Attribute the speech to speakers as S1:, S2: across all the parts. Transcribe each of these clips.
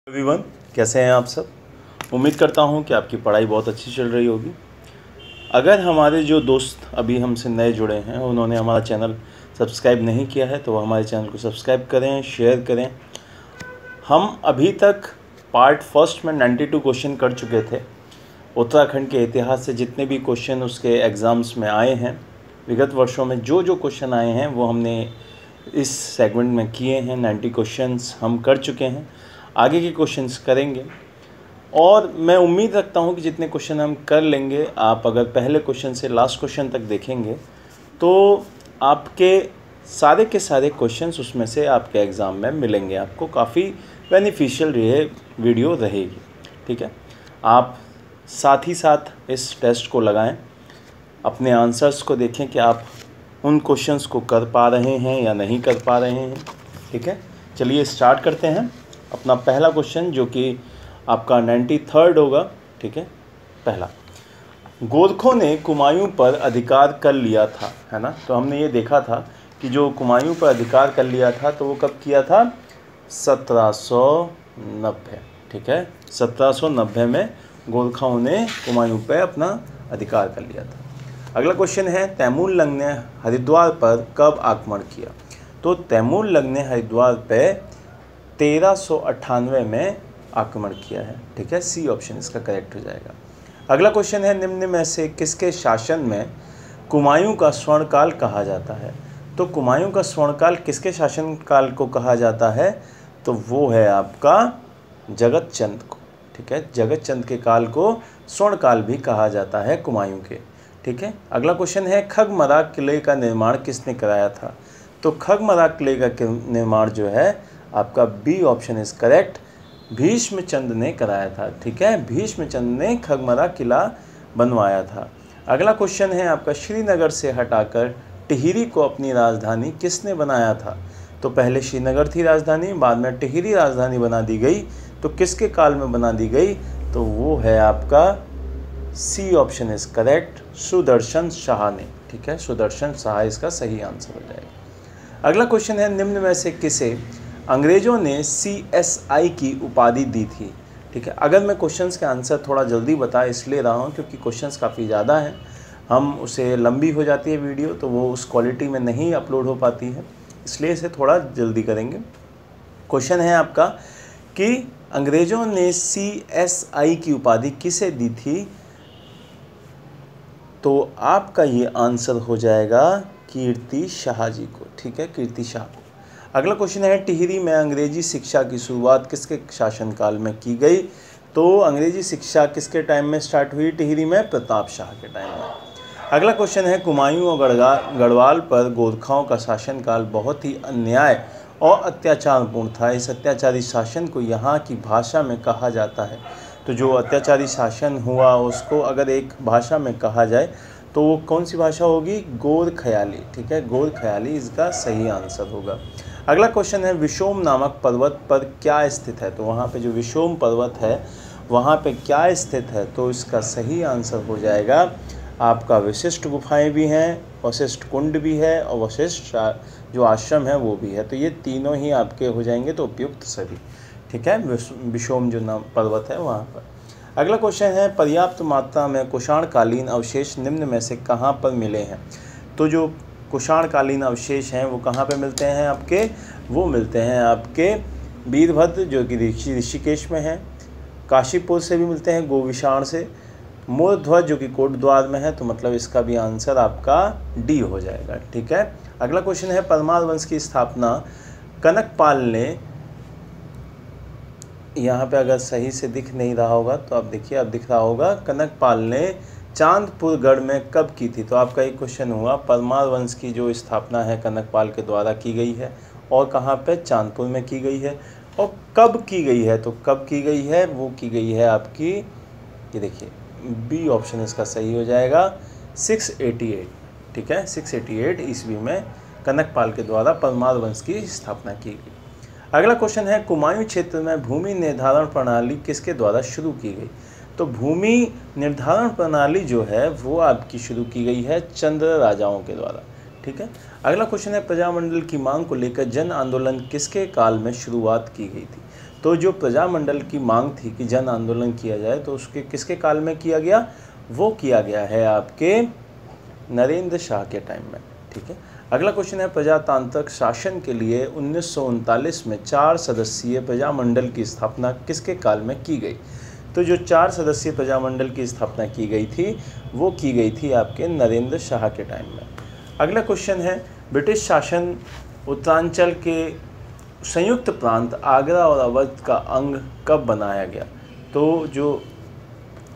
S1: Everyone, कैसे हैं आप सब। उम्मीद करता हूं कि आपकी पढ़ाई बहुत अच्छी चल रही होगी। अगर हमारे जो दोस्त अभी हमसे नए जुड़े हैं उन्होंने हमारा चैनल सब्सक्राइब नहीं किया है तो वो हमारे चैनल को सब्सक्राइब करें, शेयर करें। हम अभी तक पार्ट फर्स्ट में 92 क्वेश्चन कर चुके थे। उत्तराखंड के इतिहास से जितने भी क्वेश्चन उसके एग्ज़ाम्स में आए हैं, विगत वर्षों में जो जो क्वेश्चन आए हैं वो हमने इस सेगमेंट में किए हैं। 90 क्वेश्चंस हम कर चुके हैं, आगे के क्वेश्चंस करेंगे और मैं उम्मीद रखता हूं कि जितने क्वेश्चन हम कर लेंगे, आप अगर पहले क्वेश्चन से लास्ट क्वेश्चन तक देखेंगे तो आपके सारे के सारे क्वेश्चंस उसमें से आपके एग्ज़ाम में मिलेंगे। आपको काफ़ी बेनिफिशियल ये वीडियो रहेगी, ठीक है। आप साथ ही साथ इस टेस्ट को लगाएं, अपने आंसर्स को देखें कि आप उन क्वेश्चंस को कर पा रहे हैं या नहीं कर पा रहे हैं, ठीक है। चलिए स्टार्ट करते हैं अपना पहला क्वेश्चन, जो कि आपका 93rd होगा, ठीक है। पहला, गोरखों ने कुमायूं पर अधिकार कर लिया था, है ना। तो हमने ये देखा था कि जो कुमायूं पर अधिकार कर लिया था तो वो कब किया था, 1790, ठीक है। 1790 में गोरखाओं ने कुमायूं पर अपना अधिकार कर लिया था। अगला क्वेश्चन है, तैमूर लंग ने हरिद्वार पर कब आक्रमण किया। तो तैमूर लंग ने हरिद्वार पे 1398 में आक्रमण किया है, ठीक है। सी ऑप्शन इसका करेक्ट हो जाएगा। अगला क्वेश्चन है, निम्न में से किसके शासन में कुमायूं का स्वर्णकाल कहा जाता है। तो कुमायूं का स्वर्णकाल किसके शासनकाल को कहा जाता है, तो वो है आपका जगत चंद को, ठीक है। जगत चंद के काल को स्वर्णकाल भी कहा जाता है कुमायूं के, ठीक है। अगला क्वेश्चन है, खगमरा किले का निर्माण किसने कराया था। तो खगमरा किले का निर्माण जो है आपका B option is correct, Bhishmchand ने कराया था, ठीक है। भीष्मचंद ने खगमरा किला बनवाया था। अगला क्वेश्चन है आपका, श्रीनगर से हटाकर टिहरी को अपनी राजधानी किसने बनाया था। तो पहले श्रीनगर थी राजधानी, बाद में टिहरी राजधानी बना दी गई। तो किसके काल में बना दी गई, तो वो है आपका C option is correct, Sudarshan Shah ने, ठीक है। सुदर्शन शाह इसका सही आंसर हो जाएगा। अगला क्वेश्चन है, निम्न में से किसे अंग्रेज़ों ने CSI की उपाधि दी थी, ठीक है। अगर मैं क्वेश्चंस के आंसर थोड़ा जल्दी बता इसलिए रहा हूँ क्योंकि क्वेश्चंस काफ़ी ज़्यादा हैं, हम उसे लंबी हो जाती है वीडियो तो वो उस क्वालिटी में नहीं अपलोड हो पाती है, इसलिए इसे थोड़ा जल्दी करेंगे। क्वेश्चन है आपका कि अंग्रेज़ों ने CSI की उपाधि किसे दी थी, तो आपका ये आंसर हो जाएगा कीर्ति शाह जी को, ठीक है, कीर्ति शाह को। अगला क्वेश्चन है, टिहरी में अंग्रेजी शिक्षा की शुरुआत किसके शासनकाल में की गई। तो अंग्रेजी शिक्षा किसके टाइम में स्टार्ट हुई टिहरी में, प्रताप शाह के टाइम में। अगला क्वेश्चन है, कुमायूं और गढ़वाल पर गोरखाओं का शासनकाल बहुत ही अन्याय और अत्याचारपूर्ण था। इस अत्याचारी शासन को यहाँ की भाषा में कहा जाता है। तो जो अत्याचारी शासन हुआ उसको अगर एक भाषा में कहा जाए तो वो कौन सी भाषा होगी, गोरखयाली, ठीक है। गोरखयाली इसका सही आंसर होगा। अगला क्वेश्चन है, विशोम नामक पर्वत पर क्या स्थित है। तो वहाँ पे जो विशोम पर्वत है वहाँ पे क्या स्थित है, तो इसका सही आंसर हो जाएगा आपका वशिष्ठ गुफाएं भी हैं, वशिष्ठ कुंड भी है और वशिष्ठ जो आश्रम है वो भी है। तो ये तीनों ही आपके हो जाएंगे तो उपयुक्त सभी, ठीक है। विशोम जो नाम पर्वत है वहाँ पर। अगला क्वेश्चन है, पर्याप्त मात्रा में कुषाणकालीन अवशेष निम्न में से कहाँ पर मिले हैं। तो जो कुषाणकालीन अवशेष हैं वो कहाँ पे मिलते हैं आपके, वो मिलते हैं आपके वीरभद्र जो कि ऋषिकेश में है, काशीपुर से भी मिलते हैं, गोविशाण से, मोरध्वज जो कि कोटद्वार में है। तो मतलब इसका भी आंसर आपका डी हो जाएगा, ठीक है। अगला क्वेश्चन है, परमार वंश की स्थापना कनकपाल ने, यहाँ पे अगर सही से दिख नहीं रहा होगा तो आप देखिए, अब दिख रहा होगा, कनकपाल ने चांदपुर गढ़ में कब की थी। तो आपका एक क्वेश्चन हुआ, परमार वंश की जो स्थापना है कनकपाल के द्वारा की गई है और कहाँ पे, चांदपुर में की गई है, और कब की गई है। तो कब की गई है, वो की गई है आपकी, ये देखिए बी ऑप्शन इसका सही हो जाएगा, 688, ठीक है। 688 ईस्वी में कनकपाल के द्वारा परमार वंश की स्थापना की गई। अगला क्वेश्चन है, कुमायूं क्षेत्र में भूमि निर्धारण प्रणाली किसके द्वारा शुरू की गई। तो भूमि निर्धारण प्रणाली जो है वो आपकी शुरू की गई है चंद्र राजाओं के द्वारा, ठीक है। अगला क्वेश्चन है प्रजामंडल की मांग को लेकर जन आंदोलन किसके काल में शुरुआत की गई थी। तो जो प्रजामंडल की मांग थी कि जन आंदोलन किया जाए, तो उसके किसके काल में किया गया, वो किया गया है आपके नरेंद्र शाह के टाइम में, ठीक है। अगला क्वेश्चन है प्रजातांत्रिक शासन के लिए 1939 में 4 सदस्यीय प्रजामंडल की स्थापना किसके काल में की गई। तो जो 4 सदस्यीय प्रजामंडल की स्थापना की गई थी वो की गई थी आपके नरेंद्र शाह के टाइम में। अगला क्वेश्चन है ब्रिटिश शासन उत्तरांचल के संयुक्त प्रांत आगरा और अवध का अंग कब बनाया गया। तो जो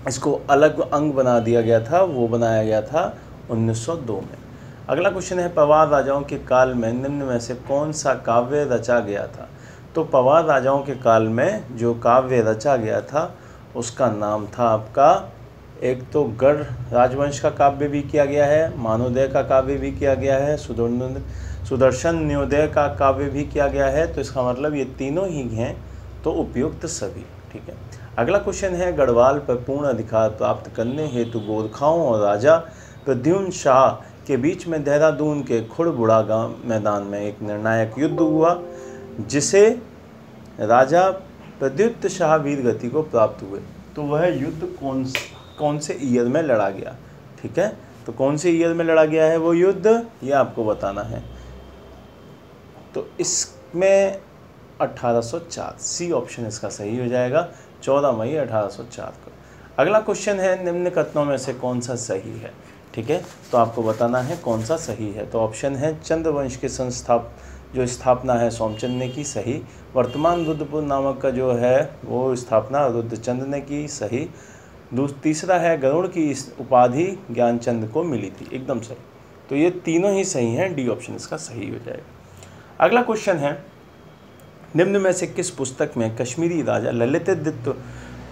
S1: इसको अलग अंग बना दिया गया था वो बनाया गया था 1902 में। अगला क्वेश्चन है पवार राजाओं के काल में निम्न में से कौन सा काव्य रचा गया था। तो पवार राजाओं के काल में जो काव्य रचा गया था उसका नाम था आपका, एक तो गढ़ राजवंश का काव्य भी किया गया है, मानोदय का काव्य भी किया गया है, सुदर्शन न्योदय का काव्य भी किया गया है। तो इसका मतलब ये तीनों ही हैं, तो उपयुक्त सभी, ठीक है। अगला क्वेश्चन है गढ़वाल पर पूर्ण अधिकार प्राप्त करने हेतु गोरखाओं और राजा प्रद्युम्न शाह के बीच में देहरादून के खुड़बुड़ा गांव मैदान में एक निर्णायक युद्ध हुआ, जिसे राजा प्रद्युम्न शाह वीर गति को प्राप्त हुए। तो वह युद्ध कौन से ईयर में लड़ा गया, ठीक है। तो कौन से ईयर में लड़ा गया है वो युद्ध, ये आपको बताना है। तो इसमें 1804, सी ऑप्शन इसका सही हो जाएगा, 14 मई 1804 को। अगला क्वेश्चन है निम्न कथनों में से कौन सा सही है, ठीक है। तो आपको बताना है कौन सा सही है। तो ऑप्शन है चंद्रवंश के स्थापना है सोमचंद ने की, सही। वर्तमान रुद्रपुर नामक का जो है वो स्थापना रुद्रचंद ने की, सही। तीसरा है गरुड़ की उपाधि ज्ञानचंद को मिली थी, एकदम सही। तो ये तीनों ही सही हैं, डी ऑप्शन इसका सही हो जाएगा। अगला क्वेश्चन है निम्न में से किस पुस्तक में कश्मीरी राजा ललितादित्य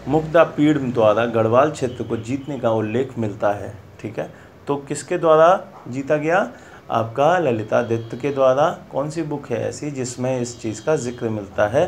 S1: मुग्धापीड़ द्वारा गढ़वाल क्षेत्र को जीतने का उल्लेख मिलता है, ठीक है। तो किसके द्वारा जीता गया, आपका ललितादित्य के द्वारा। कौन सी बुक है ऐसी जिसमें इस चीज़ का जिक्र मिलता है,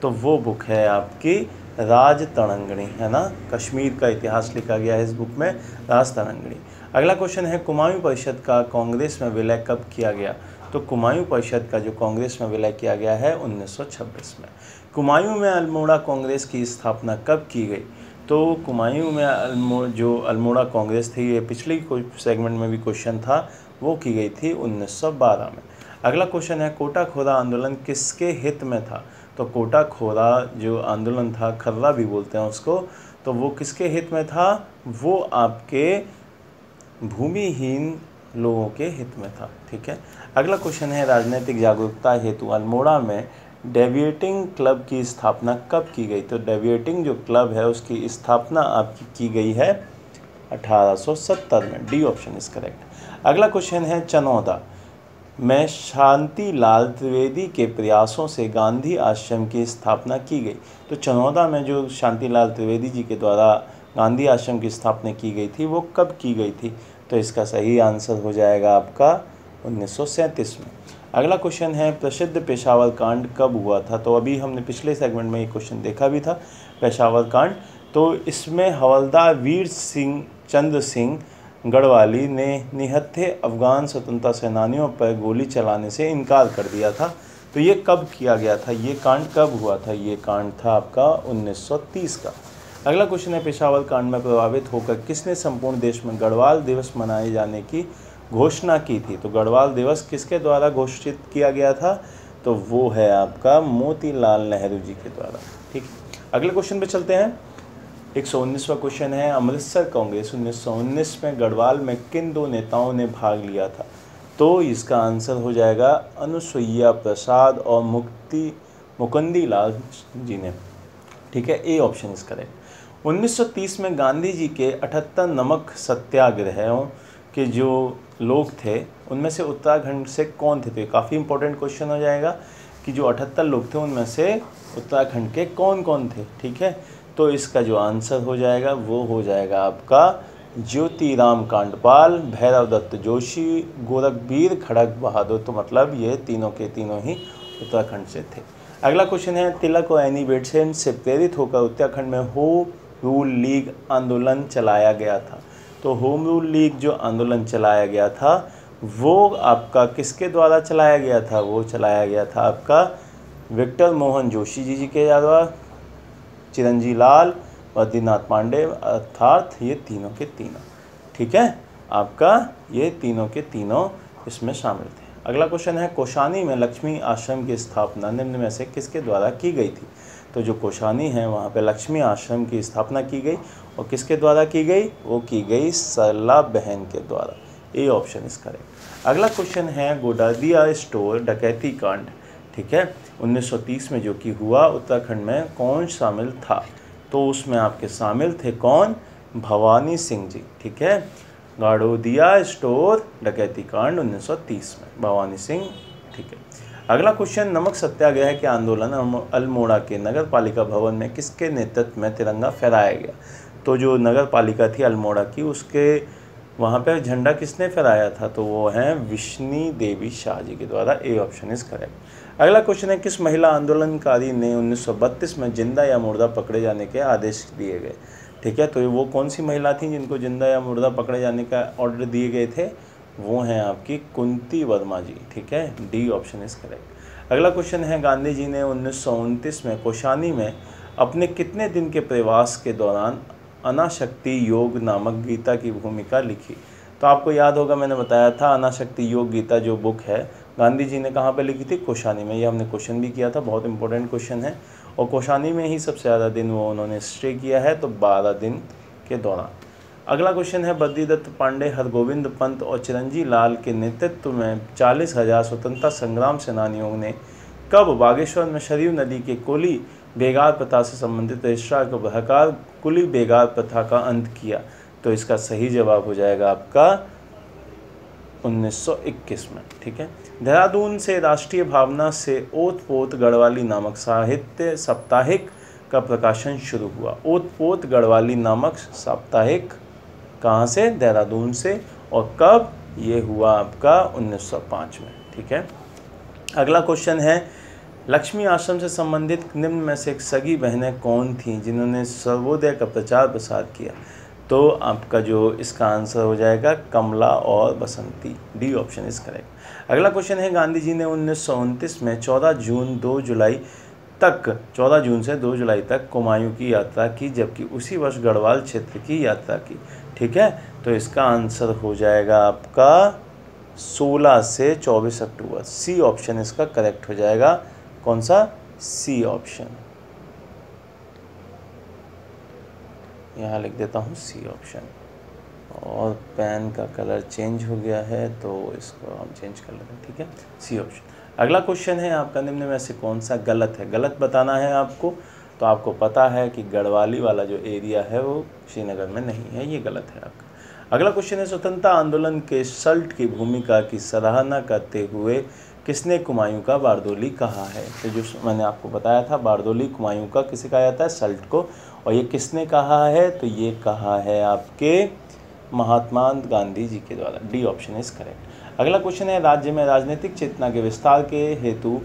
S1: तो वो बुक है आपकी राज तरंगिणी, है ना। कश्मीर का इतिहास लिखा गया है इस बुक में, राज तरंगिणी। अगला क्वेश्चन है कुमायूं परिषद का कांग्रेस में विलय कब किया गया। तो कुमायूं परिषद का जो कांग्रेस में विलय किया गया है 1926 में। कुमायूं में अल्मोड़ा कांग्रेस की स्थापना कब की गई। तो कुमायूं में जो अल्मोड़ा कांग्रेस थी, ये पिछली सेगमेंट में भी क्वेश्चन था, वो की गई थी 1912 में। अगला क्वेश्चन है कोटा खोरा आंदोलन किसके हित में था। तो कोटा खोरा जो आंदोलन था, खर्रा भी बोलते हैं उसको, तो वो किसके हित में था, वो आपके भूमिहीन लोगों के हित में था, ठीक है। अगला क्वेश्चन है राजनीतिक जागरूकता हेतु अल्मोड़ा में डेविएटिंग क्लब की स्थापना कब की गई। तो डेविएटिंग जो क्लब है उसकी स्थापना आपकी की गई है 1870 में, डी ऑप्शन इज करेक्ट। अगला क्वेश्चन है चनौदा में शांतिलाल त्रिवेदी के प्रयासों से गांधी आश्रम की स्थापना की गई। तो चनौदा में जो शांतिलाल त्रिवेदी जी के द्वारा गांधी आश्रम की स्थापना की गई थी वो कब की गई थी। तो इसका सही आंसर हो जाएगा आपका 1937 में। अगला क्वेश्चन है प्रसिद्ध पेशावर कांड कब हुआ था। तो अभी हमने पिछले सेगमेंट में ये क्वेश्चन देखा भी था, पेशावर कांड। तो इसमें हवलदार वीर सिंह चंद्र सिंह गढ़वाली ने निहत्थे अफगान स्वतंत्रता सेनानियों पर गोली चलाने से इनकार कर दिया था। तो ये कब किया गया था, ये कांड कब हुआ था। ये कांड था आपका 1930 का। अगला क्वेश्चन है पेशावर कांड में प्रभावित होकर किसने संपूर्ण देश में गढ़वाल दिवस मनाए जाने की घोषणा की थी। तो गढ़वाल दिवस किसके द्वारा घोषित किया गया था, तो वो है आपका मोतीलाल नेहरू जी के द्वारा, ठीक। अगले क्वेश्चन पे चलते हैं। 119वां क्वेश्चन है अमृतसर कांग्रेस 1919 में गढ़वाल में किन दो नेताओं ने भाग लिया था। तो इसका आंसर हो जाएगा अनुसुईया प्रसाद और मुकुंदी लाल जी ने, ठीक है। A option is correct. 1930 में गांधी जी के 78 नमक सत्याग्रहों के जो लोग थे उनमें से उत्तराखंड से कौन थे। तो ये काफ़ी इंपॉर्टेंट क्वेश्चन हो जाएगा कि जो 78 लोग थे उनमें से उत्तराखंड के कौन कौन थे, ठीक है। तो इसका जो आंसर हो जाएगा वो हो जाएगा आपका ज्योतिराम कांडपाल, भैरव दत्त जोशी, गोरखबीर खड़क बहादुर। तो मतलब ये तीनों के तीनों ही उत्तराखंड से थे। अगला क्वेश्चन है तिलक और एनी बेसेंट से प्रेरित होकर उत्तराखंड में होम रूल लीग आंदोलन चलाया गया था। तो होम रूल लीग जो आंदोलन चलाया गया था वो आपका किसके द्वारा चलाया गया था? वो चलाया गया था आपका विक्टर मोहन जोशी जी के द्वारा, चिरंजी लाल, बद्रीनाथ पांडे, अर्थात ये तीनों के तीनों, ठीक है, आपका ये तीनों के तीनों इसमें शामिल थे। अगला क्वेश्चन है कौशानी में लक्ष्मी आश्रम की स्थापना निम्न में से किसके द्वारा की गई थी? तो जो कौशानी है वहाँ पे लक्ष्मी आश्रम की स्थापना की गई, और किसके द्वारा की गई? वो की गई सरला बहन के द्वारा। ए ऑप्शन इस करेक्ट। अगला क्वेश्चन है गोडादिया स्टोर डकैती कांड, ठीक है, 1930 में जो कि हुआ, उत्तराखंड में कौन शामिल था? तो उसमें आपके शामिल थे कौन? भवानी सिंह जी, ठीक है। गाड़ोदिया स्टोर डकैती कांड 1930 में भवानी सिंह, ठीक है। अगला क्वेश्चन नमक सत्याग्रह के आंदोलन अल्मोड़ा के नगर पालिका भवन में किसके नेतृत्व में तिरंगा फहराया गया? तो जो नगर पालिका थी अल्मोड़ा की, उसके वहाँ पर झंडा किसने फहराया था? तो वो हैं विष्णी देवी शाह जी के द्वारा। A option is correct. अगला क्वेश्चन है किस महिला आंदोलनकारी ने 1932 में जिंदा या मुर्दा पकड़े जाने के आदेश दिए गए? ठीक है, तो वो कौन सी महिला थी जिनको जिंदा या मुर्दा पकड़े जाने का ऑर्डर दिए गए थे? वो हैं आपकी कुंती वर्मा जी, ठीक है। D option is correct. अगला क्वेश्चन है गांधी जी ने 1929 में कौशानी में अपने कितने दिन के प्रवास के दौरान अनाशक्ति योग नामक गीता की भूमिका लिखी? तो आपको याद होगा मैंने बताया था अनाशक्ति योग गीता जो बुक है गांधी जी ने कहाँ पे लिखी थी? कौशानी में। ये हमने क्वेश्चन भी किया था, बहुत इंपॉर्टेंट क्वेश्चन है, और कौशानी में ही सबसे ज़्यादा दिन वो उन्होंने स्टे किया है, तो 12 दिन के दौरान। अगला क्वेश्चन है बद्रीदत्त पांडे, हरगोविंद पंत और चिरंजी लाल के नेतृत्व में 40,000 स्वतंत्रता संग्राम सेनानियों ने कब बागेश्वर में सरयू नदी के कुली बेगार प्रथा से संबंधित रजिस्ट्रार को बहकार कुली बेगार प्रथा का अंत किया? तो इसका सही जवाब हो जाएगा आपका 1921 में, ठीक है। देहरादून से राष्ट्रीय भावना से ओत पोत गढ़वाली नामक साहित्य साप्ताहिक का प्रकाशन शुरू हुआ। ओत पोत गढ़वाली नामक साप्ताहिक कहाँ से? देहरादून से। और कब? ये हुआ आपका 1905 में, ठीक है। अगला क्वेश्चन है लक्ष्मी आश्रम से संबंधित निम्न में से सगी बहनें कौन थीं जिन्होंने सर्वोदय का प्रचार प्रसार किया? तो आपका जो इसका आंसर हो जाएगा कमला और Basanti. D option is correct. अगला क्वेश्चन है गांधी जी ने 1929 में 14 जून से 2 जुलाई तक कुमायूं की यात्रा की, जबकि उसी वर्ष गढ़वाल क्षेत्र की यात्रा की, ठीक है। तो इसका आंसर हो जाएगा आपका 16 से 24 अक्टूबर। सी ऑप्शन इसका करेक्ट हो जाएगा। कौन सा? C option. यहाँ लिख देता हूँ सी ऑप्शन। और पेन का कलर चेंज हो गया है तो इसको हम चेंज कर लेते हैं, ठीक है, सी ऑप्शन। अगला क्वेश्चन है आपका निम्न में से कौन सा गलत है? गलत बताना है आपको। तो आपको पता है कि गढ़वाली वाला जो एरिया है वो श्रीनगर में नहीं है, ये गलत है आपका। अगला क्वेश्चन है स्वतंत्रता आंदोलन के सल्ट की भूमिका की सराहना करते हुए किसने कुमायूं का बारदोली कहा है? तो जो मैंने आपको बताया था बारदोली कुमायूं का किसे कहा जाता है? सल्ट को। और ये किसने कहा है? तो ये कहा है आपके महात्मा गांधी जी के द्वारा। D option is correct. अगला क्वेश्चन है राज्य में राजनीतिक चेतना के विस्तार के हेतु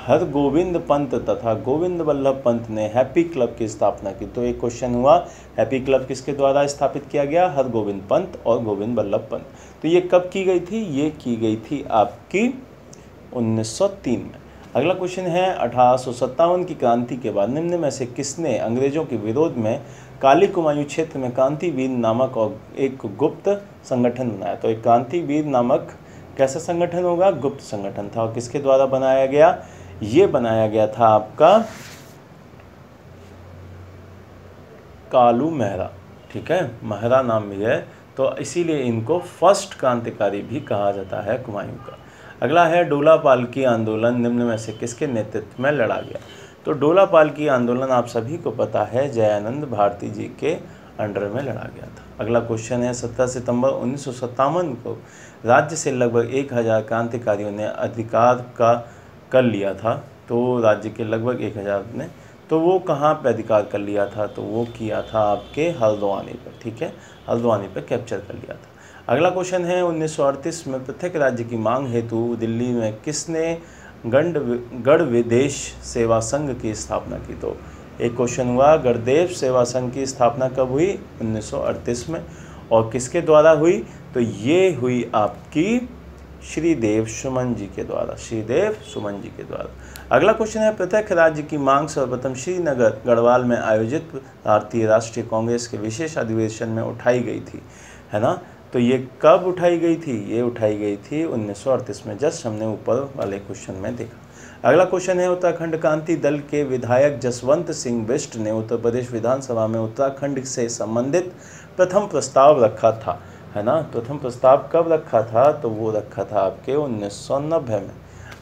S1: हरगोविंद पंत तथा गोविंद बल्लभ पंत ने हैप्पी क्लब की स्थापना की। तो एक क्वेश्चन हुआ हैप्पी क्लब किसके द्वारा स्थापित किया गया? हरगोविंद पंत और गोविंद बल्लभ पंत। तो ये कब की गई थी? ये की गई थी आपकी 1903 में। अगला क्वेश्चन है 1857 की क्रांति के बाद निम्न में से किसने अंग्रेजों के विरोध में काली कुमायूं क्षेत्र में क्रांतिवीर नामक और एक गुप्त संगठन बनाया? तो एक क्रांतिवीर नामक कैसा संगठन होगा? गुप्त संगठन था। और किसके द्वारा बनाया गया? ये बनाया गया था आपका कालू मेहरा, ठीक है, मेहरा नाम भी है, तो इसीलिए इनको फर्स्ट क्रांतिकारी भी कहा जाता है कुमायूं का। अगला है डोला पालकी आंदोलन निम्न में से किसके नेतृत्व में लड़ा गया? तो डोला पालकी आंदोलन आप सभी को पता है जयानंद भारती जी के अंडर में लड़ा गया था। अगला क्वेश्चन है 17 सितंबर 1957 को राज्य से लगभग 1000 क्रांतिकारियों ने अधिकार का कर लिया था। तो राज्य के लगभग 1000 ने, तो वो कहाँ पे अधिकार कर लिया था? तो वो किया था आपके हल्द्वानी पर, ठीक है, हल्द्वानी पर कैप्चर कर लिया था। अगला क्वेश्चन है 1938 में पृथक राज्य की मांग हेतु दिल्ली में किसने गढ़ विदेश सेवा संघ की स्थापना की? तो एक क्वेश्चन हुआ गढ़देव सेवा संघ की स्थापना कब हुई? 1938 में। और किसके द्वारा हुई? तो ये हुई आपकी श्रीदेव सुमन जी के द्वारा, श्रीदेव सुमन जी के द्वारा। अगला क्वेश्चन है, पृथक राज्य की मांग सर्वप्रथम श्रीनगर गढ़वाल में आयोजित भारतीय राष्ट्रीय कांग्रेस के विशेष अधिवेशन में उठाई गई थी, है ना। तो ये कब उठाई गई थी? ये उठाई गई थी 1938 में, जस्ट हमने ऊपर वाले क्वेश्चन में देखा। अगला क्वेश्चन है, उत्तराखंड क्रांति दल के विधायक जसवंत सिंह बिष्ट ने उत्तर प्रदेश विधानसभा में उत्तराखंड से संबंधित प्रथम प्रस्ताव रखा था, है ना। प्रथम प्रस्ताव कब रखा था? तो वो रखा था आपके 1990 में।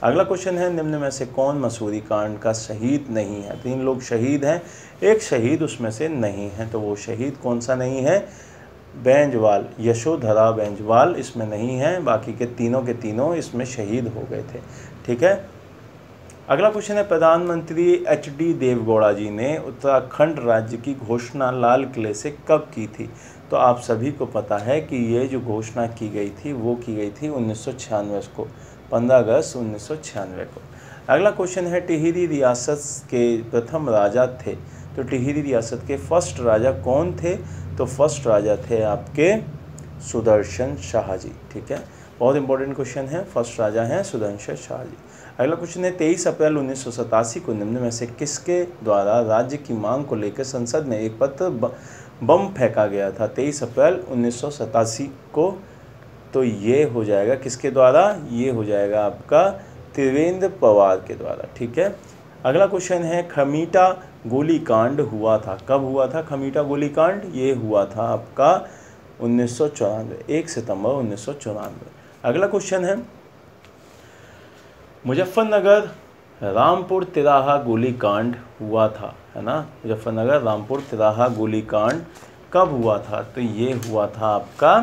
S1: अगला क्वेश्चन है, निम्न में से कौन मसूरी कांड का शहीद नहीं है? 3 लोग शहीद हैं, एक शहीद उसमें से नहीं है, तो वो शहीद कौन सा नहीं है? बेंजवाल, यशोधरा बेंजवाल इसमें नहीं है, बाकी के तीनों इसमें शहीद हो गए थे, ठीक है। अगला क्वेश्चन है, प्रधानमंत्री एच.डी. देवगौड़ा जी ने उत्तराखंड राज्य की घोषणा लाल किले से कब की थी? तो आप सभी को पता है कि ये जो घोषणा की गई थी वो की गई थी 1996 को, 15 अगस्त 1996 को। अगला क्वेश्चन है, टिहरी रियासत के प्रथम राजा थे, तो टिहरी रियासत के फर्स्ट राजा कौन थे? तो फर्स्ट राजा थे आपके सुदर्शन शाह जी, ठीक है। बहुत इंपॉर्टेंट क्वेश्चन है, फर्स्ट राजा हैं सुदर्शन शाह जी। अगला क्वेश्चन है, 23 अप्रैल 1987 को निम्न में से किसके द्वारा राज्य की मांग को लेकर संसद में एक पत्र बम फेंका गया था? 23 अप्रैल 1987 को, तो ये हो जाएगा किसके द्वारा? ये हो जाएगा आपका त्रिवेंद्र पवार के द्वारा, ठीक है। अगला क्वेश्चन है, खमीटा गोलीकांड हुआ था, कब हुआ था खमीटा गोलीकांड? ये हुआ था आपका 1994, 1 सितंबर 1994। अगला क्वेश्चन है, मुजफ्फरनगर रामपुर तिराहा गोलीकांड हुआ था, है ना। मुजफ्फरनगर रामपुर तिराहा गोलीकांड कब हुआ था? तो ये हुआ था आपका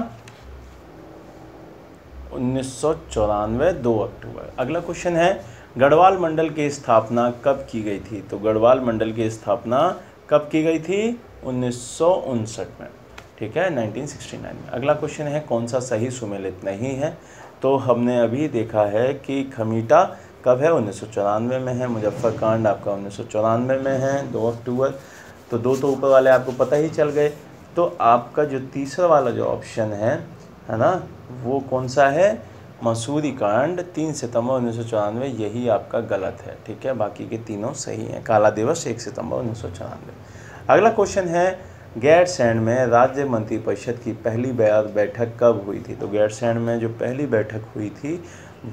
S1: 1994, 2 अक्टूबर। अगला क्वेश्चन है, गढ़वाल मंडल की स्थापना कब की गई थी? तो गढ़वाल मंडल की स्थापना कब की गई थी? 1959 में, ठीक है, 1969 में। अगला क्वेश्चन है, कौन सा सही सुमेलित नहीं है? तो हमने अभी देखा है कि खमीटा कब है? 1994 में है। मुजफ्फरकांड आपका 1994 में है, 2 अक्टूबर। तो 2 तो ऊपर वाले आपको पता ही चल गए। तो आपका जो तीसरा वाला जो ऑप्शन है ना, वो कौन सा है? मसूरी कांड 3 सितंबर 1994, यही आपका गलत है, ठीक है। बाकी के तीनों सही हैं। काला दिवस 1 सितंबर 1994। अगला क्वेश्चन है, गैरसैंण में राज्य मंत्रिपरिषद की पहली बैठक कब हुई थी? तो गैरसैंण में जो पहली बैठक हुई थी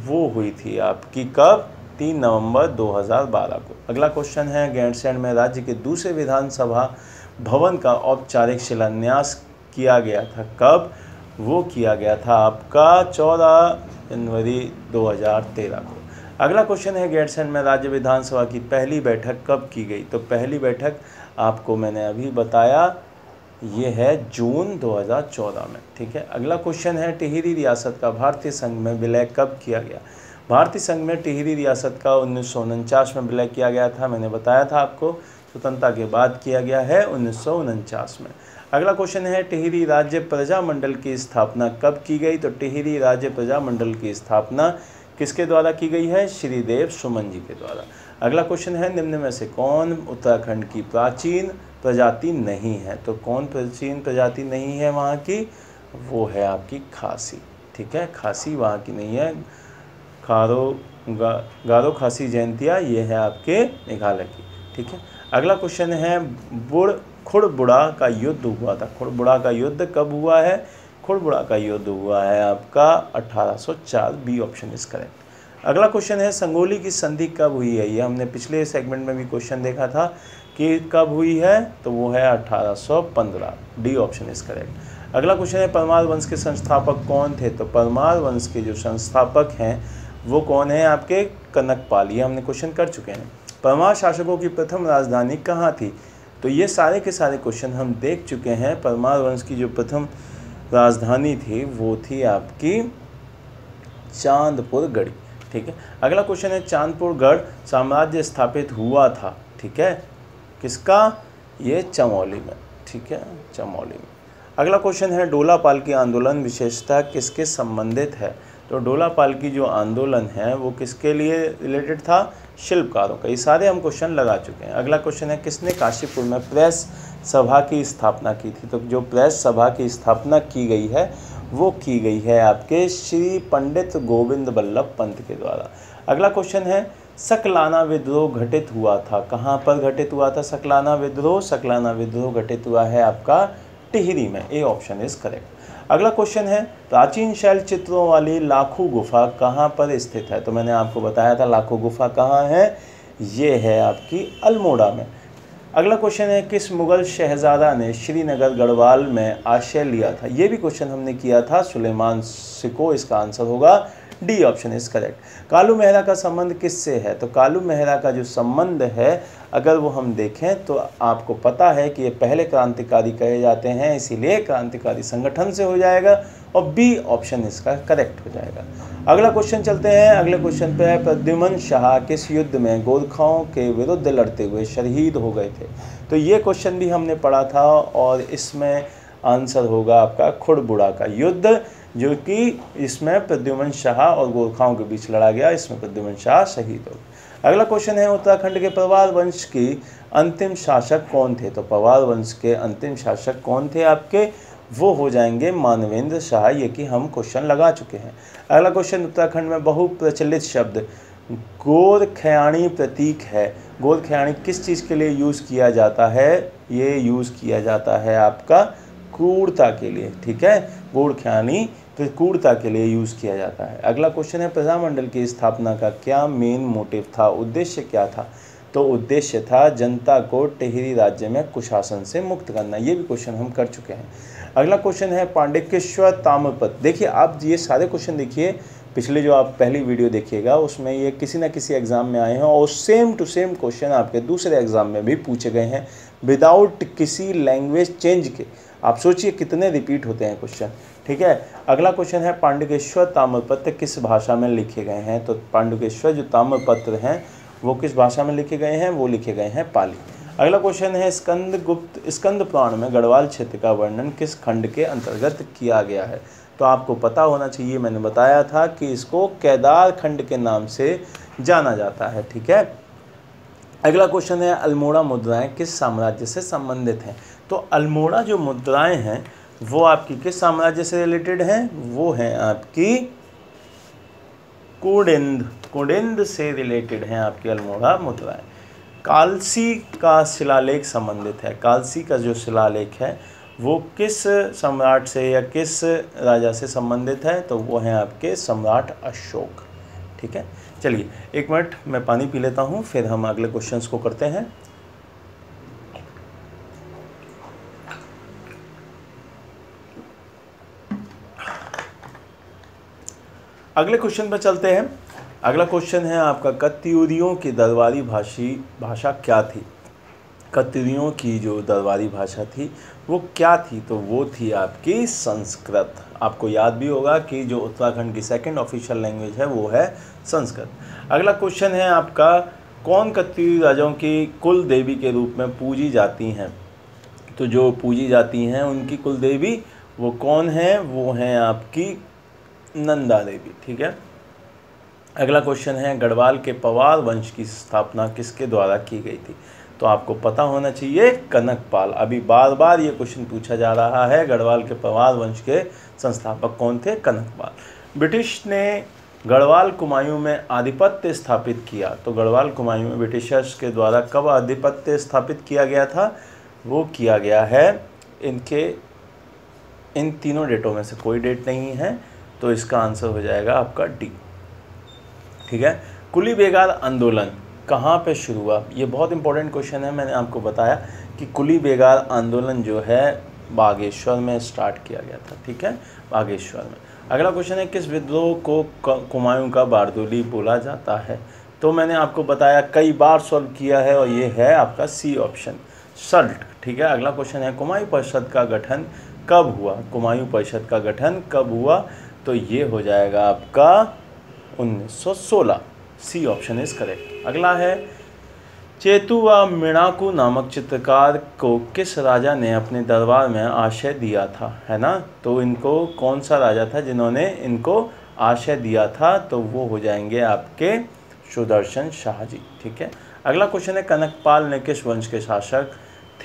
S1: वो हुई थी आपकी कब? 3 नवंबर 2012 को। अगला क्वेश्चन है, गैरसैंण में राज्य के दूसरे विधानसभा भवन का औपचारिक शिलान्यास किया गया था, कब? वो किया गया था आपका 14 जनवरी 2013 को। अगला क्वेश्चन है, गैरसैंण में राज्य विधानसभा की पहली बैठक कब की गई? तो पहली बैठक आपको मैंने अभी बताया, ये है जून 2014 में, ठीक है। अगला क्वेश्चन है, टिहरी रियासत का भारतीय संघ में विलय कब किया गया? भारतीय संघ में टिहरी रियासत का 1949 में विलय किया गया था, मैंने बताया था आपको। स्वतंत्रता के बाद किया गया है 1949 में। अगला क्वेश्चन है, टिहरी राज्य प्रजामंडल की स्थापना कब की गई? तो टिहरी राज्य प्रजामंडल की स्थापना किसके द्वारा की गई है? श्रीदेव सुमन जी के द्वारा। अगला क्वेश्चन है, निम्न में से कौन उत्तराखंड की प्राचीन प्रजाति नहीं है? तो कौन प्राचीन प्रजाति नहीं है वहाँ की? वो है आपकी खासी, ठीक है। खासी वहाँ की नहीं है। गारो खासी जयंतिया ये है आपके मेघालय की, ठीक है। अगला क्वेश्चन है, खुड़बुड़ा का युद्ध हुआ था, खुड़बुड़ा का युद्ध कब हुआ है? खुड़बुड़ा का युद्ध हुआ है आपका 1804, बी ऑप्शन इज करेक्ट। अगला क्वेश्चन है, संगोली की संधि कब हुई है? ये हमने पिछले सेगमेंट में भी क्वेश्चन देखा था कि कब हुई है, तो वो है 1815, डी ऑप्शन इज करेक्ट। अगला क्वेश्चन है, परमार वंश के संस्थापक कौन थे? तो परमार वंश के जो संस्थापक हैं वो कौन है? आपके कनकपाल, ये हमने क्वेश्चन कर चुके हैं। परमार शासकों की प्रथम राजधानी कहाँ थी? तो ये सारे के सारे क्वेश्चन हम देख चुके हैं। परमार वंश की जो प्रथम राजधानी थी वो थी आपकी चांदपुर गढ़ी, ठीक है। अगला क्वेश्चन है, चांदपुर गढ़ साम्राज्य स्थापित हुआ था, ठीक है, किसका? ये चमोली में, ठीक है, चमोली में। अगला क्वेश्चन है, डोला पालकी आंदोलन विशेषता किसके संबंधित है? तो डोला पालकी जो आंदोलन है वो किसके लिए रिलेटेड था? शिल्पकारों का। ये सारे हम क्वेश्चन लगा चुके हैं। अगला क्वेश्चन है, किसने काशीपुर में प्रेस सभा की स्थापना की थी? तो जो प्रेस सभा की स्थापना की गई है वो की गई है आपके श्री पंडित गोविंद बल्लभ पंत के द्वारा। अगला क्वेश्चन है सकलाना विद्रोह घटित हुआ था, कहाँ पर घटित हुआ था सकलाना विद्रोह? सकलाना विद्रोह घटित हुआ है आपका टिहरी में, ए ऑप्शन इज करेक्ट। अगला क्वेश्चन है प्राचीन शैल चित्रों वाली लाखू गुफा कहाँ पर स्थित है? तो मैंने आपको बताया था लाखू गुफा कहाँ है, ये है आपकी अल्मोड़ा में। अगला क्वेश्चन है किस मुगल शहजादा ने श्रीनगर गढ़वाल में आश्रय लिया था? ये भी क्वेश्चन हमने किया था सुलेमान सिको, इसका आंसर होगा D option is correct. Kalu Mehra का संबंध किससे है? तो कालू मेहरा का जो संबंध है अगर वो हम देखें तो आपको पता है कि ये पहले क्रांतिकारी कहे जाते हैं, इसीलिए क्रांतिकारी संगठन से हो जाएगा और बी ऑप्शन इसका करेक्ट हो जाएगा। अगला क्वेश्चन चलते हैं, अगले क्वेश्चन पे है प्रद्युमन शाह किस युद्ध में गोरखाओं के विरुद्ध लड़ते हुए शहीद हो गए थे? तो ये क्वेश्चन भी हमने पढ़ा था और इसमें आंसर होगा आपका खुड़बुड़ा का युद्ध, जो कि इसमें प्रद्युमन शाह और गोरखाओं के बीच लड़ा गया, इसमें प्रद्युमन शाह शहीद हो गए। अगला क्वेश्चन है उत्तराखंड के पवार वंश की अंतिम शासक कौन थे? तो पवार वंश के अंतिम शासक कौन थे आपके? वो हो जाएंगे मानवेंद्र शाह, ये कि हम क्वेश्चन लगा चुके हैं। अगला क्वेश्चन उत्तराखंड में बहुप्रचलित शब्द गोरखयाणी प्रतीक है, गोरखयाणी किस चीज़ के लिए यूज़ किया जाता है? ये यूज़ किया जाता है आपका क्रूरता के लिए, ठीक है, गोरखयानी क्रूरता के लिए यूज़ किया जाता है। अगला क्वेश्चन है प्रजामंडल की स्थापना का क्या मेन मोटिव था, उद्देश्य क्या था? तो उद्देश्य था जनता को टिहरी राज्य में कुशासन से मुक्त करना, ये भी क्वेश्चन हम कर चुके हैं। अगला क्वेश्चन है पांडिकेश्वर ताम्रपत्र, देखिए आप ये सारे क्वेश्चन देखिए, पिछले जो आप पहली वीडियो देखिएगा उसमें ये किसी न किसी एग्ज़ाम में आए हैं और सेम टू सेम क्वेश्चन आपके दूसरे एग्ज़ाम में भी पूछे गए हैं विदाउट किसी लैंग्वेज चेंज के। आप सोचिए कितने रिपीट होते हैं क्वेश्चन, ठीक है। अगला क्वेश्चन है पांडुकेश्वर ताम्रपत्र किस भाषा में लिखे गए हैं? तो पांडुकेश्वर जो ताम्रपत्र हैं वो किस भाषा में लिखे गए हैं? वो लिखे गए हैं पाली। अगला क्वेश्चन है स्कंद पुराण में गढ़वाल क्षेत्र का वर्णन किस खंड के अंतर्गत किया गया है? तो आपको पता होना चाहिए, मैंने बताया था कि इसको केदार खंड के नाम से जाना जाता है, ठीक है। अगला क्वेश्चन है अल्मोड़ा मुद्राएं किस साम्राज्य से संबंधित हैं? तो अल्मोड़ा जो मुद्राएं हैं वो आपकी किस साम्राज्य से रिलेटेड हैं? वो हैं आपकी कुडिंद से रिलेटेड हैं आपकी अल्मोड़ा मुद्राएं। कालसी का शिलालेख संबंधित है, कालसी का जो शिलालेख है वो किस सम्राट से या किस राजा से संबंधित है? तो वो हैं आपके सम्राट अशोक, ठीक है। चलिए एक मिनट मैं पानी पी लेता हूँ, फिर हम अगले क्वेश्चंस को करते हैं। अगले क्वेश्चन पर चलते हैं। अगला क्वेश्चन है आपका कत्यूरियों की दरबारी भाषा क्या थी? कत्यूरियों की जो दरबारी भाषा थी वो क्या थी? तो वो थी आपकी संस्कृत। आपको याद भी होगा कि जो उत्तराखंड की सेकंड ऑफिशियल लैंग्वेज है वो है संस्कृत। अगला क्वेश्चन है आपका कौन कत्यूरी राजाओं की कुल देवी के रूप में पूजी जाती हैं? तो जो पूजी जाती हैं उनकी कुल देवी वो कौन है? वो हैं आपकी नंदा देवी, ठीक है। अगला क्वेश्चन है गढ़वाल के पवार वंश की स्थापना किसके द्वारा की गई थी? तो आपको पता होना चाहिए कनकपाल। अभी बार बार ये क्वेश्चन पूछा जा रहा है, गढ़वाल के पवार वंश के संस्थापक कौन थे? कनकपाल। ब्रिटिश ने गढ़वाल कुमायूं में आधिपत्य स्थापित किया, तो गढ़वाल कुमायूं में ब्रिटिशर्स के द्वारा कब आधिपत्य स्थापित किया गया था? वो किया गया है इन तीनों डेटों में से कोई डेट नहीं है, तो इसका आंसर हो जाएगा आपका डी, ठीक है। कुली बेगार आंदोलन कहाँ पे शुरू हुआ? ये बहुत इंपॉर्टेंट क्वेश्चन है। मैंने आपको बताया कि कुली बेगार आंदोलन जो है बागेश्वर में स्टार्ट किया गया था, ठीक है, बागेश्वर में। अगला क्वेश्चन है किस विद्रोह को कुमायूं का बारदोली बोला जाता है? तो मैंने आपको बताया, कई बार सॉल्व किया है और ये है आपका सी ऑप्शन, सल्ट, ठीक है। अगला क्वेश्चन है कुमायूं परिषद का गठन कब हुआ? कुमायूं परिषद का गठन कब हुआ? तो ये हो जाएगा आपका 1916, सी ऑप्शन इज करेक्ट। अगला है चेतु व मिणाकू नामक चित्रकार को किस राजा ने अपने दरबार में आश्रय दिया था, है ना? तो इनको कौन सा राजा था जिन्होंने इनको आश्रय दिया था? तो वो हो जाएंगे आपके सुदर्शन शाह जी, ठीक है। अगला क्वेश्चन है कनकपाल ने किस वंश के शासक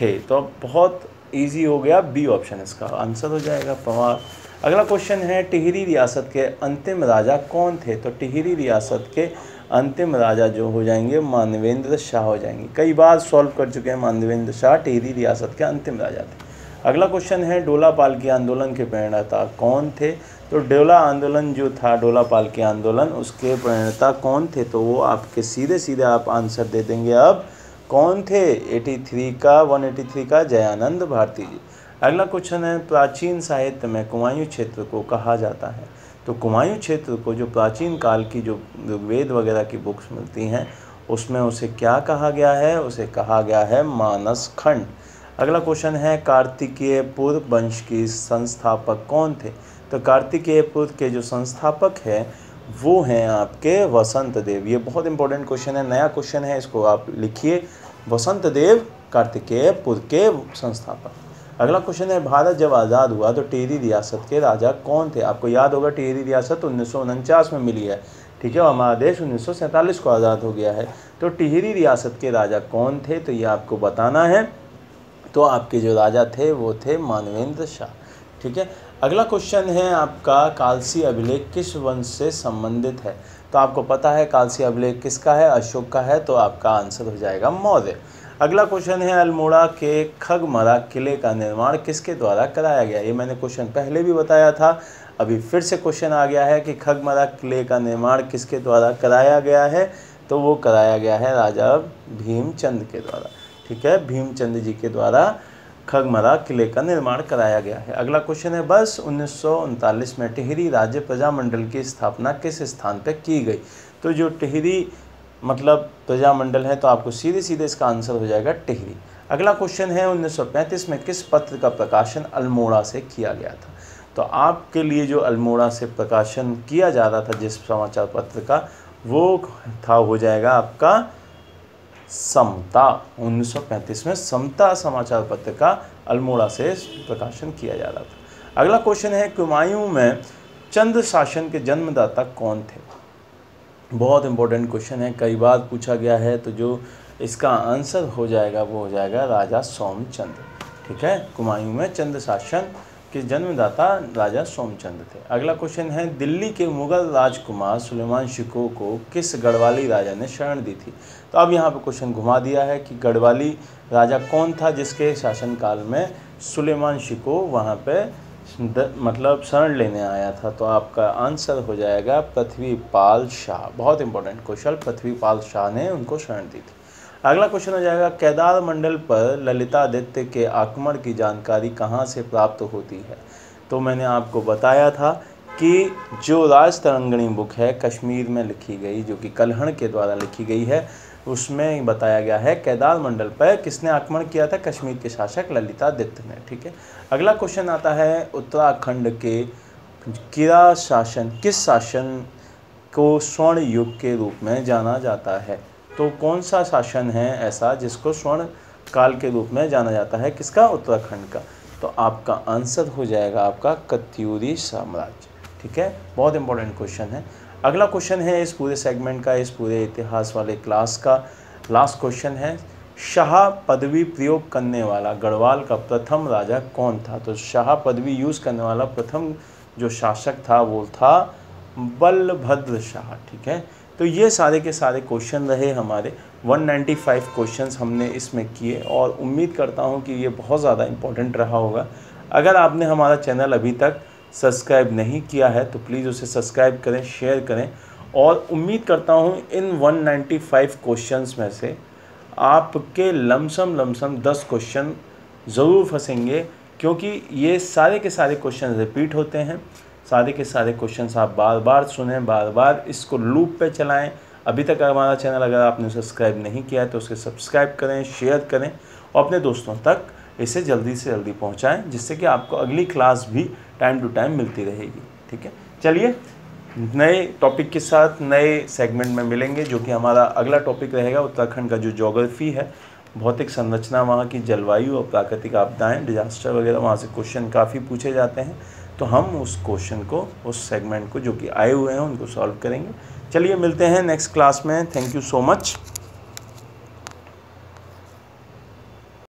S1: थे? तो बहुत इजी हो गया, बी ऑप्शन इसका आंसर हो जाएगा, पवार। अगला क्वेश्चन है टिहरी रियासत के अंतिम राजा कौन थे? तो टिहरी रियासत के अंतिम राजा जो हो जाएंगे मानवेंद्र शाह हो जाएंगे। कई बार सॉल्व कर चुके हैं, मानवेंद्र शाह टिहरी रियासत के अंतिम राजा थे। अगला क्वेश्चन है डोला पालकी आंदोलन के प्रणेता कौन थे? तो डोला आंदोलन जो था, डोला पालकी आंदोलन, उसके प्रणेता कौन थे? तो वो आपके सीधे सीधे आप आंसर दे देंगे। अब कौन थे? 183 का जयानंद भारती जी। अगला क्वेश्चन है प्राचीन साहित्य में कुमायूं क्षेत्र को कहा जाता है? तो कुमायूं क्षेत्र को जो प्राचीन काल की जो ऋग्वेद वगैरह की बुक्स मिलती हैं उसमें उसे क्या कहा गया है? उसे कहा गया है मानस खंड। अगला क्वेश्चन है कार्तिकेयपुर वंश की संस्थापक कौन थे? तो कार्तिकेयपुर के जो संस्थापक हैं वो हैं आपके वसंत देव। ये बहुत इंपॉर्टेंट क्वेश्चन है, नया क्वेश्चन है, इसको आप लिखिए। वसंत देव कार्तिकेयपुर के संस्थापक। अगला क्वेश्चन है भारत जब आज़ाद हुआ तो टिहरी रियासत के राजा कौन थे? आपको याद होगा टिहरी रियासत 1949 में मिली है, ठीक है, और हमारा देश 1947 को आज़ाद हो गया है। तो टिहरी रियासत के राजा कौन थे? तो ये आपको बताना है। तो आपके जो राजा थे वो थे मानवेंद्र शाह, ठीक है। अगला क्वेश्चन है आपका कालसी अभिलेख किस वंश से संबंधित है? तो आपको पता है कालसी अभिलेख किसका है? अशोक का है, तो आपका आंसर हो जाएगा मौर्य। अगला क्वेश्चन है अल्मोड़ा के खगमरा किले का निर्माण किसके द्वारा कराया गया? ये मैंने क्वेश्चन पहले भी बताया था, अभी फिर से क्वेश्चन आ गया है कि खगमरा किले का निर्माण किसके द्वारा कराया गया है? तो वो कराया गया है राजा भीमचंद के द्वारा, ठीक है, भीमचंद जी के द्वारा खगमरा किले का निर्माण कराया गया है। अगला क्वेश्चन है बस 1939 में टिहरी राज्य प्रजामंडल की स्थापना किस स्थान पर की गई? तो जो टिहरी मतलब प्रजामंडल है तो आपको सीधे सीधे इसका आंसर हो जाएगा टिहरी। अगला क्वेश्चन है 1935 में किस पत्र का प्रकाशन अल्मोड़ा से किया गया था? तो आपके लिए जो अल्मोड़ा से प्रकाशन किया जा रहा था जिस समाचार पत्र का, वो था हो जाएगा आपका समता। 1935 में समता समाचार पत्र का अल्मोड़ा से प्रकाशन किया जा रहा था। अगला क्वेश्चन है कुमायूं में चंद शासन के जन्मदाता कौन थे? बहुत इंपॉर्टेंट क्वेश्चन है, कई बार पूछा गया है। तो जो इसका आंसर हो जाएगा वो हो जाएगा राजा सोमचंद, ठीक है। कुमायूं में चंद शासन के जन्मदाता राजा सोमचंद थे। अगला क्वेश्चन है दिल्ली के मुगल राजकुमार सुलेमान शिकोह को किस गढ़वाली राजा ने शरण दी थी? तो अब यहाँ पे क्वेश्चन घुमा दिया है कि गढ़वाली राजा कौन था जिसके शासनकाल में सुलेमान शिकोह वहाँ पे मतलब शरण लेने आया था? तो आपका आंसर हो जाएगा पृथ्वीपाल शाह। बहुत इंपॉर्टेंट क्वेश्चन, पृथ्वीपाल शाह ने उनको शरण दी थी। अगला क्वेश्चन हो जाएगा केदार मंडल पर ललितादित्य के आक्रमण की जानकारी कहाँ से प्राप्त होती है? तो मैंने आपको बताया था कि जो राजतरंगिणी बुक है कश्मीर में लिखी गई, जो कि कल्हण के द्वारा लिखी गई है, उसमें बताया गया है केदार मंडल पर किसने आक्रमण किया था? कश्मीर के शासक ललितादित्य ने, ठीक है। अगला क्वेश्चन आता है उत्तराखंड के किरा शासन किस शासन को स्वर्ण युग के रूप में जाना जाता है? तो कौन सा शासन है ऐसा जिसको स्वर्ण काल के रूप में जाना जाता है? किसका? उत्तराखंड का। तो आपका आंसर हो जाएगा आपका कत्यूरी साम्राज्य, ठीक है। बहुत इंपॉर्टेंट क्वेश्चन है। अगला क्वेश्चन है इस पूरे सेगमेंट का, इस पूरे इतिहास वाले क्लास का लास्ट क्वेश्चन है शाह पदवी प्रयोग करने वाला गढ़वाल का प्रथम राजा कौन था? तो शाह पदवी यूज़ करने वाला प्रथम जो शासक था वो था बलभद्र शाह, ठीक है। तो ये सारे के सारे क्वेश्चन रहे हमारे 195 क्वेश्चंस हमने इसमें किए और उम्मीद करता हूँ कि ये बहुत ज़्यादा इम्पोर्टेंट रहा होगा। अगर आपने हमारा चैनल अभी तक सब्सक्राइब नहीं किया है तो प्लीज़ उसे सब्सक्राइब करें, शेयर करें, और उम्मीद करता हूँ इन 195 क्वेश्चंस में से आपके लमसम 10 क्वेश्चन ज़रूर फंसेंगे, क्योंकि ये सारे के सारे क्वेश्चन रिपीट होते हैं। सारे के सारे क्वेश्चंस आप बार बार सुनें, बार बार इसको लूप पे चलाएं। अभी तक हमारा चैनल अगर आपने सब्सक्राइब नहीं किया है तो उसे सब्सक्राइब करें, शेयर करें और अपने दोस्तों तक इसे जल्दी से जल्दी पहुंचाएं, जिससे कि आपको अगली क्लास भी टाइम टू टाइम मिलती रहेगी, ठीक है। चलिए नए टॉपिक के साथ नए सेगमेंट में मिलेंगे, जो कि हमारा अगला टॉपिक रहेगा उत्तराखंड का जो ज्योग्राफी है, भौतिक संरचना, वहाँ की जलवायु और प्राकृतिक आपदाएँ, डिजास्टर वगैरह, वहाँ से क्वेश्चन काफ़ी पूछे जाते हैं। तो हम उस क्वेश्चन को, उस सेगमेंट को जो कि आए हुए हैं उनको सॉल्व करेंगे। चलिए मिलते हैं नेक्स्ट क्लास में। Thank you so much.